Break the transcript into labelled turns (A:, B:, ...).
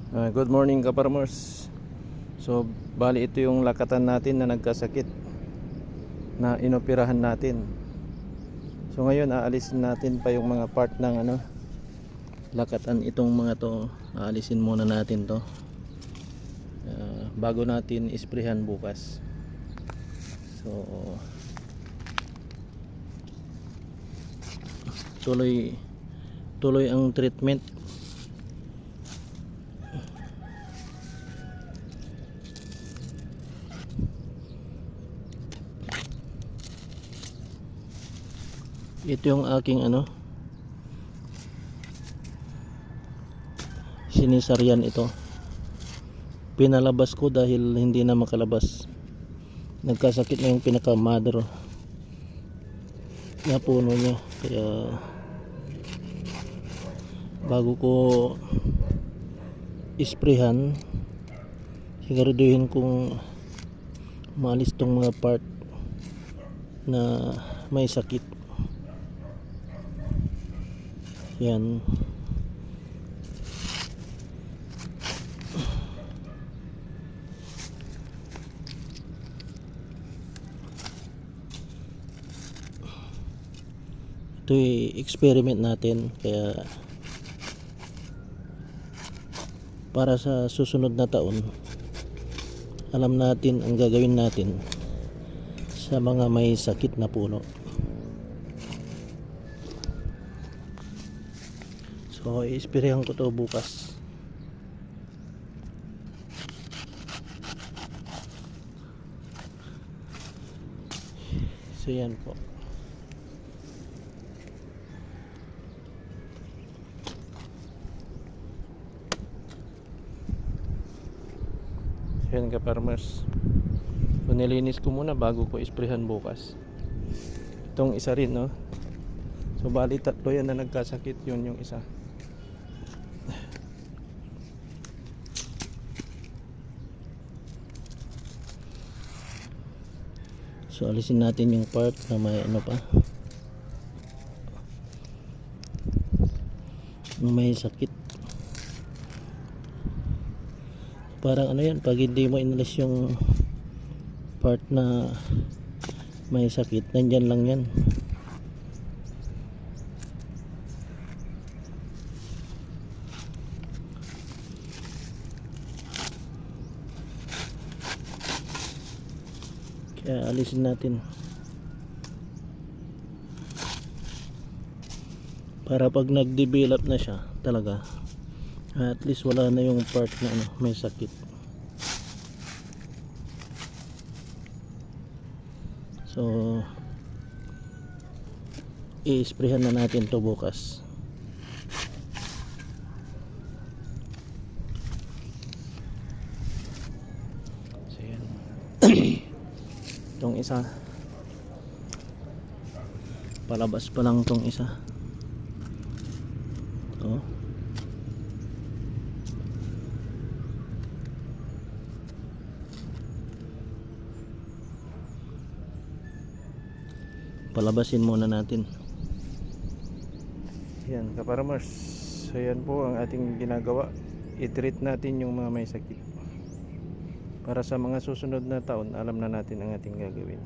A: Good morning ka-farmers. So bali ito yung lakatan natin na nagkasakit na inoperahan natin. So ngayon aalisin natin pa yung mga part ng lakatan itong mga to. Aalisin muna natin to bago natin isprehan bukas. So tuloy ang treatment. Ito yung aking sinisaryan ito. Pinalabas ko dahil hindi na makalabas. Nagkasakit na yung pinaka mother na puno niya. Kaya bago ko isprehan, siguraduhin kung maalis tong mga part na may sakit. Yan. Ito i-experiment natin, kaya para sa susunod na taon alam natin ang gagawin natin sa mga may sakit na puno. So i-sprayan ko to bukas. So yan po. Yan ka farmers. So nilinis ko muna bago ko isprehan bukas. Itong isa rin, no. So bali tatlo yan na nagkasakit, yun yung isa. So alisin natin yung part na may may sakit. Parang yan, pag hindi mo inalis yung part na may sakit, nandyan lang yan. Kaya alisin natin para pag nag-develop na siya talaga, at least wala na yung part na may sakit. So i-sprayhan na natin to bukas. So yan. Itong isa, palabas pa lang tong isa. Ito. Palabasin muna natin. Yan ka-farmers. So yan po ang ating ginagawa. I-treat natin yung mga may sakit. Para sa mga susunod na taon, alam na natin ang ating gagawin.